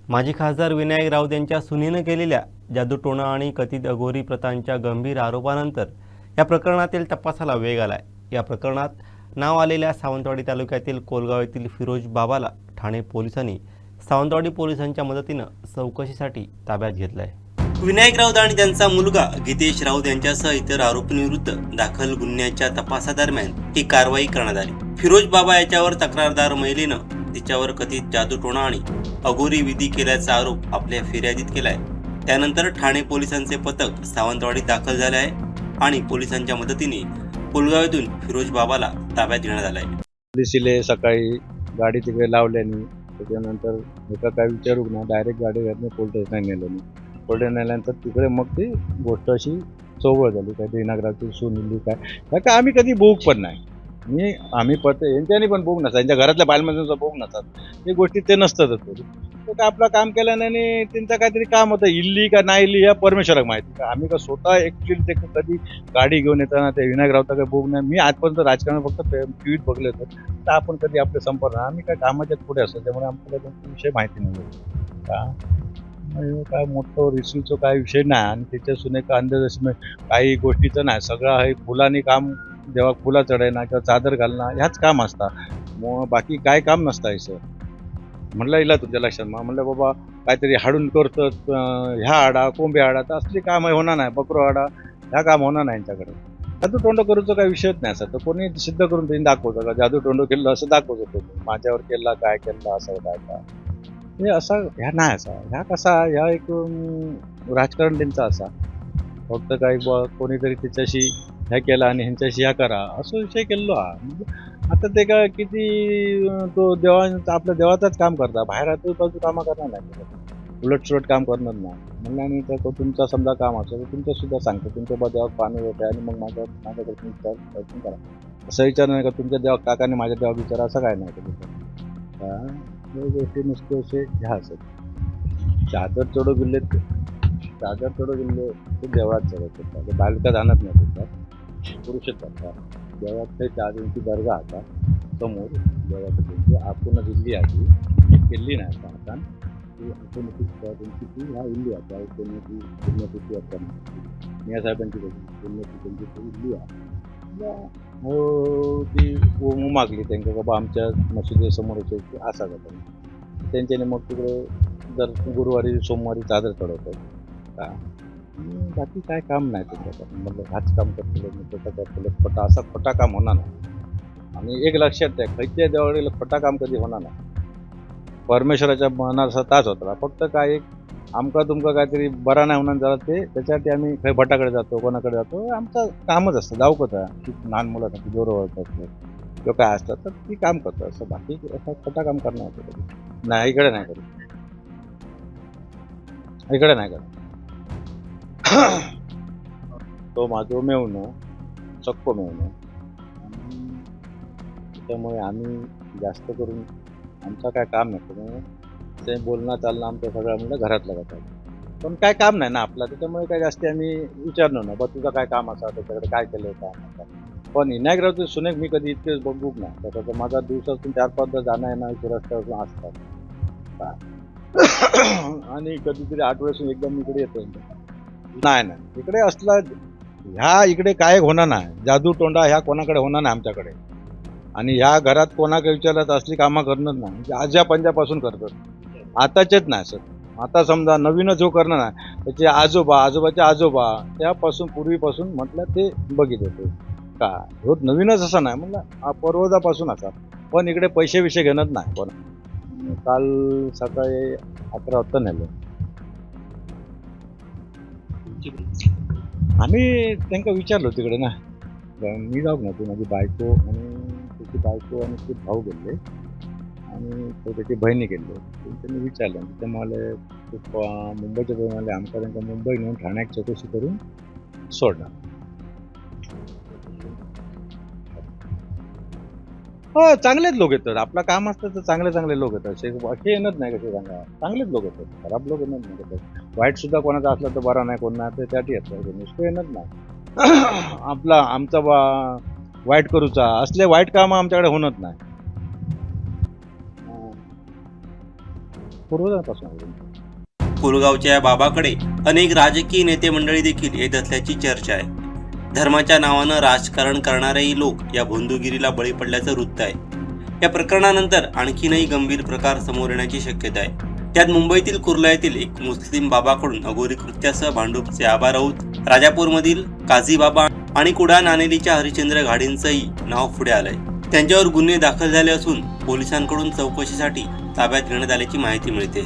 माजी खासदार विनायक राऊत यांच्या सुनेनं केलेल्या जादूटोणा आणि कथित अघोरी प्रथांच्या गंभीर आरोपानंतर या प्रकरणातील तपासाला वेग आलाय। या प्रकरणात नाव आलेल्या सावंतवाडी तालुक्यातील कोलगाव येथील फिरोज बाबाला ठाणे पोलिसांनी सावंतवाडी पोलिसांच्या मदतीनं चौकशीसाठी ताब्यात घेतलंय। विनायक राऊत आणि त्यांचा मुलगा गीतेश राऊत यांच्यासह इतर आरोपींविरुद्ध दाखल गुन्ह्याच्या तपासादरम्यान ही कारवाई करण्यात आली। फिरोज बाबा याच्यावर तक्रारदार महिलेनं तिच्यावर कथित जादूटोणा आणि अघोरी विधी केल्याचा आरोप आपल्या फिर्यादीत केलाय। त्यानंतर ठाणे पोलिसांचे पथक सावंतवाडीत दाखल झाले आहे आणि पोलिसांच्या मदतीने कोलगाव येथून फिरोज बाबाला ताब्यात घेण्यात आलाय। पोलिसले सकाळी गाडी तिकडे लावल्याने त्याच्यानंतर एका काय विचारू ना डायरेक्ट गाडी घातली पोलीस स्टेशनला नेलं। पोलीस नेल्यानंतर तिकडे मग ती गोष्ट अशी चौवळ झाली, काय विनायकरावची सुनिली काय आम्ही कधी बोग पण नाही, आम्ही पते यांच्यानी पण बोग नसतात, यांच्या घरातल्या बालमजुरीचा बोग नसतात, हे गोष्टी ते नसतातच। तर काय आपलं काम केल्याने आणि त्यांचं काहीतरी काम होतं, इल्ली का नाही इल्ली या परमेश्वराला माहिती। का आम्ही का स्वतः ॲक्च्युअली ते कधी गाडी घेऊन येताना ते विनायकरावचा काही बोग नाही। मी आजपर्यंत राजकारण फक्त टीव्हीत बघले होतं, तर आपण कधी आपले संपर्क आम्ही काय कामाच्याच पुढे असतो, त्यामुळे आम्हाला विषय माहिती नाही का काय मोठं रिसिवचं काय विषय नाही। आणि त्याच्या सुनेक अंदाज काही गोष्टीचं नाही, सगळं हे फुलांनी काम, जेव्हा फुला चढायना किंवा चादर घालणं ह्याच काम असतात, मग बाकी काय काम नसतं असं। म्हटलं इला तुमच्या लक्षात म्हटलं बाबा काहीतरी हाडून करतं, ह्या हाडा कोंबे हाडा तर असली काम होणार नाही, बकरो हाडा ह्या काम होणार नाही यांच्याकडे। जादूटोंड करूचं काही विषयच नाही असं, तर कोणी सिद्ध करून त्यांनी दाखवतं का जादूटोंड केलं असं दाखवत होतं, माझ्यावर केला काय केलं असं काय का हे असं ह्या नाही असा, ह्या कसा ह्या एक राजकारण त्यांचा असा, फक्त काही कोणीतरी त्याच्याशी ह्या केला आणि ह्यांच्याशी ह्या करा असं विषय केलो हा। आता ते काय किती तो देवांचा आपल्या देवाचाच काम करता, बाहेर आजूबाजू कामं करणार नाही, उलटसुलट काम करणार नाही म्हणलं। आणि तर तुमचा समजा काम असेल तर तुमचं सुद्धा सांगतो, तुमच्या देवात पाणी येते आणि मग माझ्याकडे तुम्ही करा असं विचार नाही का, तुमच्या देवा काकाने माझ्या देवा विचारा असं काय नाही का, हे गोष्टी नुसते असे ह्या असत। चादर चढू गेले ते देवळात चढत होता, बालिका जाणत नाही त्याच्यात, पुरुषच जातात देवळात। काही चादरींची दर्गा आता समोर देवाचं त्यांची आपण दिल्ली आधी केली नाही आता आपण ती ह्या इल्ली आता पुण्यतिथी असताना मिया साहेबांची पुण्यतिथी त्यांची इल्ली आहे हो, ती मागली त्यांच्या बाबा आमच्या मशिदीसमोर असा जातो त्यांच्याने, मग तिकडे दर गुरुवारी सोमवारी चादर चढवतात का, बाकी काय काम नाही त्यांच्याकडे। म्हणजे हाच काम करतो खोटा असा खोटा काम होणार नाही। आणि एक लक्षात द्या, खैच्या देवाला खोटा काम कधी होणार नाही, परमेश्वराच्या मनाचा ताच होता। फक्त काय एक आमका तुमका काहीतरी बरा नाही होणार झाला ते त्याच्यासाठी आम्ही काही भटाकडे जातो, कोणाकडे जातो, आमचं कामच असतं जाऊकच आहे की लहान मुलासाठी जोर ओळखतात किंवा काय असतात तर ती काम करतं असं, बाकी असं खोटा काम करणार होतं कधी नाही, इकडे नाही करत, इकडे नाही करत। तो माझं मिळवणं सक्को मिळवणं, त्यामुळे आम्ही जास्त करून आमचं काय काम नसतं, ते बोलणं चालणं आमचं सगळं म्हणजे घरातलं जातं, पण काय काम नाही ना आपलं, त्याच्यामुळे काय जास्त आम्ही विचारलो ना बा तुझं काय काम असं त्याच्याकडे काय केलं काय। पण विनायकरावचं सुनेक मी कधी इतकेच बघूक नाही, त्याचं माझा दिवसातून 4-5 जाणं येणं रस्त्यावरून असतात आणि कधीतरी आठवड्यातून एकदम इकडे येतो नाही इकडे असला ह्या इकडे काय होणार नाही, जादूटोंडा ह्या कोणाकडे होणार नाही आमच्याकडे। आणि ह्या घरात कोणाकडे विचारत असली कामं करणार नाही, म्हणजे आज्या पंजापासून करतात, आताचेच नाही सर। आता समजा नवीनच जो करणार नाही त्याचे आजोबाचे आजोबा त्यापासून पूर्वीपासून म्हटलं ते बघित होते का होत, नवीनच असं नाही म्हटलं पूर्वजापासून असा। पण इकडे पैसे विषय घेणंच नाही कोण। काल सकाळी 11 वाजता नेलं आम्ही, त्यांना विचारलो तिकडे ना, मी जाऊ ना ती माझी बायको आणि त्याची बायको आणि ते भाऊ गेले आणि तो त्याची बहिणी गेले, त्यांनी विचारलं ते मला मुंबईच्या प्रमाणे आमच्या त्यांना मुंबई नेऊन ठाण्यात चौकशी करून सोडणार। हो चांगलेच लोक येतात, आपलं काम असतं तर चांगले लोक येतात, असे येणंच नाही कसे सांगा, चांगलेच लोक येतात, खराब लोक येणंच नाही येतात। वाईट सुद्धा कोणाचा असला तर बरा नाही कोण नाही तर त्यासाठी येतं, नुसतं येणंच नाही आपला आमचा वाईट करूचा असले वाईट कामं आमच्याकडे होणच नाही। पूर्वजांपासून आहे. कुलगावच्या या बाबाकडे अनेक राजकीय नेते मंडळी देखील येत असल्याची चर्चा आहे. धर्माच्या नावानं राजकारण करणारेही लोक या भोंदूगिरीला बळी पडल्याचं वृत्त आहे. या प्रकरणानंतर आणखीनही गंभीर प्रकार समोर येण्याची शक्यता आहे. त्यात मुंबईतील कुर्ला येथील एक मुस्लिम बाबाकडून अघोरी कृत्यासह भांडूपचे आबा राऊत, राजापूरमधील काझी बाबा आणि कुडाळ नाणेलीच्या हरिश्चंद्र घाडींचंही नाव पुढे आलंय. त्यांच्यावर गुन्हे दाखल झाले असून पोलिसांकडून चौकशीसाठी ताब्यात घेण्यात आल्याची माहिती मिळते.